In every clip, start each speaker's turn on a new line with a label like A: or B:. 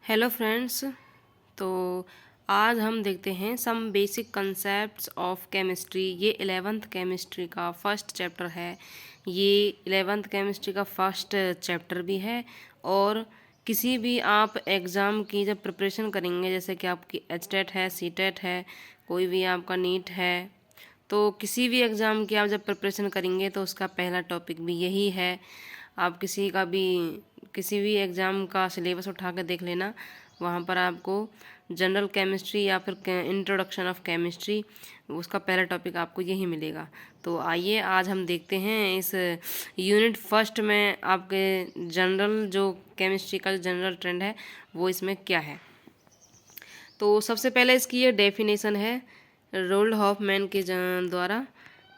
A: Hello friends. तो आज हम देखते हैं some basic concepts of chemistry. ये 11th केमिस्ट्री का फर्स्ट चैप्टर है। ये 11th केमिस्ट्री का फर्स्ट चैप्टर भी है। और किसी भी आप एग्ज़ाम की जब प्रिपरेशन करेंगे, जैसे कि आपकी एचटेट है, सीटेट है, कोई भी आपका नीट है, तो किसी भी एग्ज़ाम की आप जब प्रिपरेशन करेंगे तो उसका पहला टॉपिक भी यही है। आप किसी भी एग्ज़ाम का सिलेबस उठा कर देख लेना, वहाँ पर आपको जनरल केमिस्ट्री या फिर इंट्रोडक्शन ऑफ केमिस्ट्री, उसका पहला टॉपिक आपको यही मिलेगा। तो आइए आज हम देखते हैं इस यूनिट फर्स्ट में आपके जनरल जो केमिस्ट्री का जनरल ट्रेंड है वो इसमें क्या है। तो सबसे पहले इसकी ये डेफिनेशन है रोल्ड हॉफमैन के द्वारा,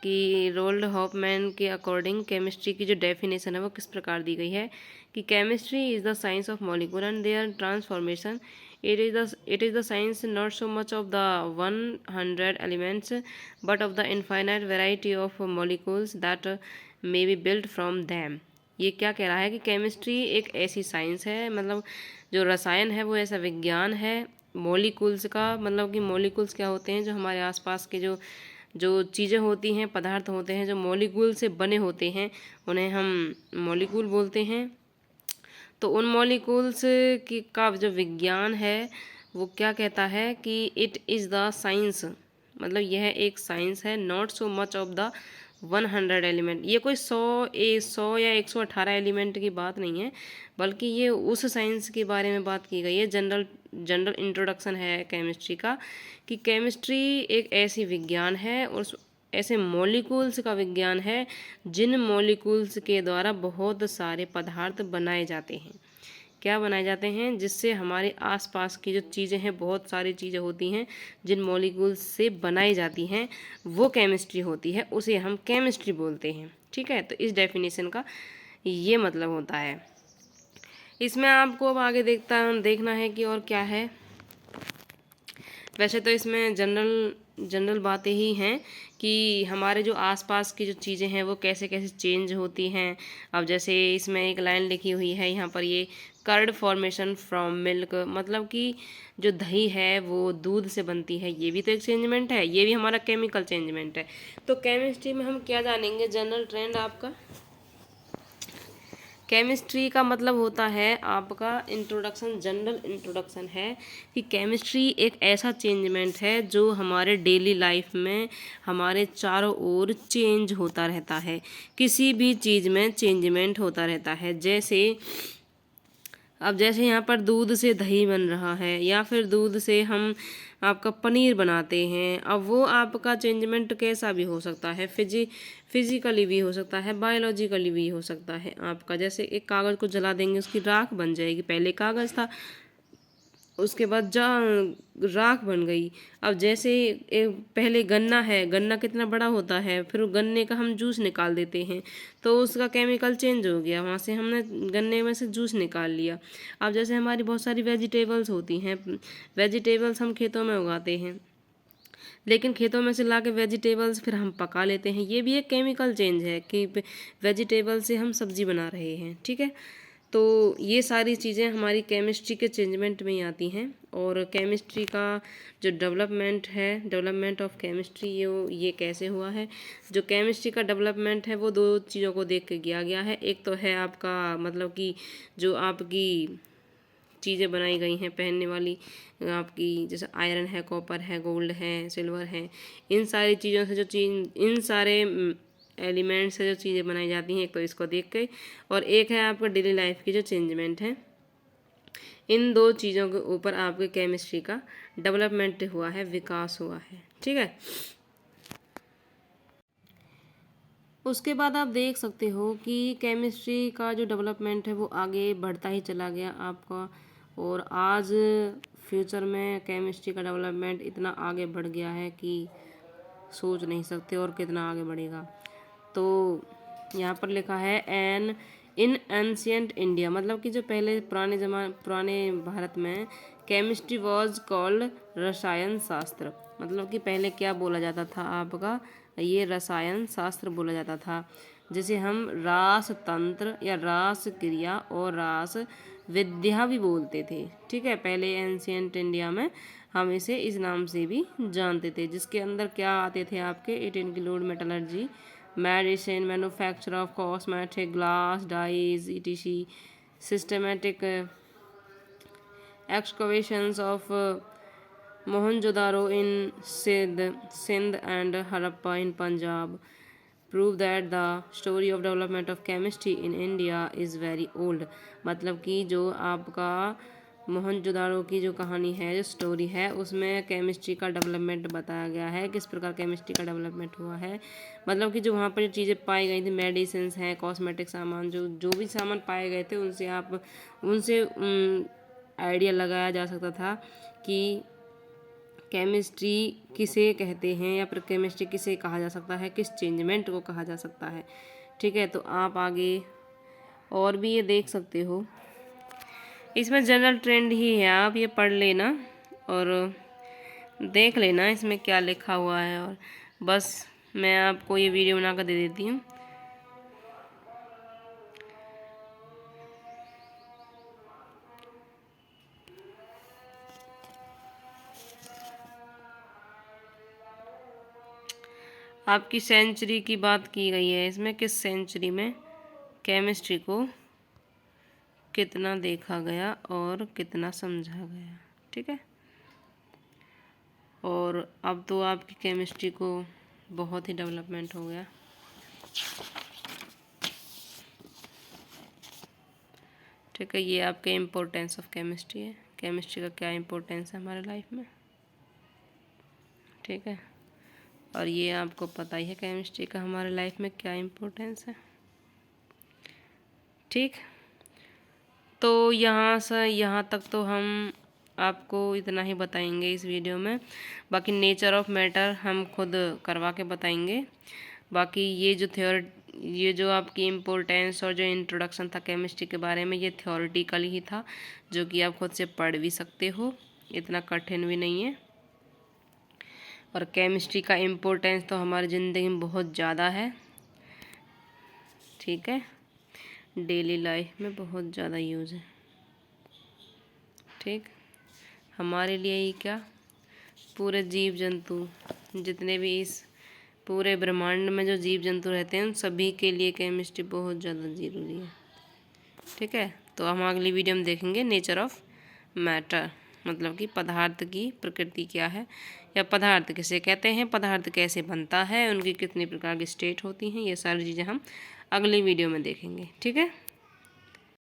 A: कि रोल्ड हॉफमैन के अकॉर्डिंग केमिस्ट्री की जो डेफिनेशन है वो किस प्रकार दी गई है कि chemistry is the science of molecule and their transformation. It is the science not so much of the 100 elements but of the infinite variety of molecules that may be built from them. ये क्या कह रहा है कि chemistry एक ऐसी science है, मतलब जो रसायन है वो ऐसा विज्ञान है मॉलिक्यूल्स का। मतलब कि मॉलिक्यूल्स क्या होते हैं, जो हमारे आसपास के जो जो चीज़ें होती हैं, पदार्थ होते हैं जो मॉलिक्यूल से बने होते हैं, उन्हें हम मॉलिक्यूल बोलते हैं। तो उन मॉलिक्यूल्स की का जो विज्ञान है वो क्या कहता है कि इट इज़ द साइंस, मतलब यह एक साइंस है, not so much of the 100 element. ये कोई 100 या 118 एलिमेंट की बात नहीं है, बल्कि ये उस साइंस के बारे में बात की गई है। जनरल जनरल इंट्रोडक्शन है केमिस्ट्री का, कि केमिस्ट्री एक ऐसी विज्ञान है और ऐसे मॉलिक्यूल्स का विज्ञान है जिन मॉलिक्यूल्स के द्वारा बहुत सारे पदार्थ बनाए जाते हैं। क्या बनाए जाते हैं, जिससे हमारे आसपास की जो चीज़ें हैं, बहुत सारी चीज़ें होती हैं जिन मॉलिक्यूल्स से बनाई जाती हैं, वो केमिस्ट्री होती है, उसे हम केमिस्ट्री बोलते हैं। ठीक है, तो इस डेफिनेशन का ये मतलब होता है। इसमें आपको अब आगे देखना है कि और क्या है। वैसे तो इसमें जनरल जनरल बातें ही हैं कि हमारे जो आसपास की जो चीज़ें हैं वो कैसे कैसे चेंज होती हैं। अब जैसे इसमें एक लाइन लिखी हुई है यहाँ पर, ये कर्ड फॉर्मेशन फ्रॉम मिल्क, मतलब कि जो दही है वो दूध से बनती है, ये भी तो एक चेंजमेंट है, ये भी हमारा केमिकल चेंजमेंट है। तो केमिस्ट्री में हम क्या जानेंगे, जनरल ट्रेंड आपका केमिस्ट्री का मतलब होता है आपका इंट्रोडक्शन, जनरल इंट्रोडक्शन है कि केमिस्ट्री एक ऐसा चेंजमेंट है जो हमारे डेली लाइफ में हमारे चारों ओर चेंज होता रहता है। किसी भी चीज़ में चेंजमेंट होता रहता है। जैसे यहाँ पर दूध से दही बन रहा है, या फिर दूध से हम आपका पनीर बनाते हैं। अब वो आपका चेंजमेंट कैसा भी हो सकता है, फिजिकली भी हो सकता है, बायोलॉजिकली भी हो सकता है आपका। जैसे एक कागज़ को जला देंगे, उसकी राख बन जाएगी, पहले कागज़ था, उसके बाद राख बन गई। अब जैसे पहले गन्ना है, गन्ना कितना बड़ा होता है, फिर गन्ने का हम जूस निकाल देते हैं, तो उसका केमिकल चेंज हो गया, वहाँ से हमने गन्ने में से जूस निकाल लिया। अब जैसे हमारी बहुत सारी वेजिटेबल्स होती हैं, वेजिटेबल्स हम खेतों में उगाते हैं, लेकिन खेतों में से ला के वेजिटेबल्स फिर हम पका लेते हैं, ये भी एक केमिकल चेंज है कि वेजिटेबल से हम सब्जी बना रहे हैं। ठीक है, तो ये सारी चीज़ें हमारी केमिस्ट्री के चेंजमेंट में ही आती हैं। और केमिस्ट्री का जो डेवलपमेंट है, डेवलपमेंट ऑफ केमिस्ट्री, ये कैसे हुआ है। जो केमिस्ट्री का डेवलपमेंट है वो दो चीज़ों को देख के किया गया है। एक तो है आपका मतलब कि जो आपकी चीज़ें बनाई गई हैं पहनने वाली, आपकी जैसे आयरन है, कॉपर है, गोल्ड है, सिल्वर है, इन सारी चीज़ों से जो चीज़, इन सारे एलिमेंट से जो चीज़ें बनाई जाती हैं, एक तो इसको देख के, और एक है आपका डेली लाइफ की जो चेंजमेंट है। इन दो चीज़ों के ऊपर आपके केमिस्ट्री का डेवलपमेंट हुआ है, विकास हुआ है। ठीक है, उसके बाद आप देख सकते हो कि केमिस्ट्री का जो डेवलपमेंट है वो आगे बढ़ता ही चला गया आपका। और आज फ्यूचर में केमिस्ट्री का डेवलपमेंट इतना आगे बढ़ गया है कि सोच नहीं सकते और कितना आगे बढ़ेगा। तो यहाँ पर लिखा है एन इन एंशियंट इंडिया, मतलब कि जो पहले पुराने भारत में केमिस्ट्री वॉज कॉल्ड रसायन शास्त्र। मतलब कि पहले क्या बोला जाता था आपका, ये रसायन शास्त्र बोला जाता था। जिसे हम रास तंत्र या रास क्रिया और रास विद्या भी बोलते थे। ठीक है, पहले एंशियंट इंडिया में हम इसे इस नाम से भी जानते थे, जिसके अंदर क्या आते थे आपके, it include metallurgy, medicine, manufacture of cosmetic, glass, dyes, ETC, systematic excavations of Mohenjo-daro in Sindh and Harappa in Punjab prove that the story of development of chemistry in India is very old। मतलब कि जो आपका मोहनजोदारो की जो कहानी है, जो story है, उसमें केमिस्ट्री का डेवलपमेंट बताया गया है, किस प्रकार केमिस्ट्री का डेवलपमेंट हुआ है। मतलब कि जो वहाँ पर चीज़ें पाई गई थी, मेडिसिन हैं, कॉस्मेटिक सामान, जो भी सामान पाए गए थे, उनसे आइडिया लगाया जा सकता था कि केमिस्ट्री किसे कहते हैं या फिर केमिस्ट्री किसे कहा जा सकता है, किस चेंजमेंट को कहा जा सकता है। ठीक है, तो आप आगे और भी ये देख सकते हो, इसमें जनरल ट्रेंड ही है, आप ये पढ़ लेना और देख लेना इसमें क्या लिखा हुआ है। और बस मैं आपको ये वीडियो बना कर दे देती हूँ। आपकी सेंचुरी की बात की गई है इसमें, किस सेंचुरी में केमिस्ट्री को कितना देखा गया और कितना समझा गया। ठीक है, और अब तो आपकी केमिस्ट्री को बहुत ही डेवलपमेंट हो गया। ठीक है, ये आपके इम्पोर्टेंस ऑफ केमिस्ट्री है, केमिस्ट्री का क्या इम्पोर्टेंस है हमारे लाइफ में। ठीक है, और ये आपको पता ही है केमिस्ट्री का हमारे लाइफ में क्या इम्पोर्टेंस है। ठीक, तो यहाँ तक तो हम आपको इतना ही बताएंगे इस वीडियो में। बाकी नेचर ऑफ मैटर हम खुद करवा के बताएंगे। बाकी ये जो आपकी इम्पोर्टेंस और जो इंट्रोडक्शन था केमिस्ट्री के बारे में, ये थ्योरेटिकल ही था, जो कि आप खुद से पढ़ भी सकते हो, इतना कठिन भी नहीं है। और केमिस्ट्री का इम्पोर्टेंस तो हमारी ज़िंदगी में बहुत ज़्यादा है। ठीक है, डेली लाइफ में बहुत ज़्यादा यूज़ है। ठीक, हमारे लिए ही क्या, पूरे जीव जंतु, जितने भी इस पूरे ब्रह्मांड में जो जीव जंतु रहते हैं, उन सभी के लिए केमिस्ट्री बहुत ज़्यादा ज़रूरी है। ठीक है, तो हम अगली वीडियो में देखेंगे नेचर ऑफ मैटर, मतलब कि पदार्थ की प्रकृति क्या है, या पदार्थ किसे कहते हैं, पदार्थ कैसे बनता है, उनकी कितनी प्रकार की स्टेट होती हैं, ये सारी चीज़ें हम अगली वीडियो में देखेंगे। ठीक है।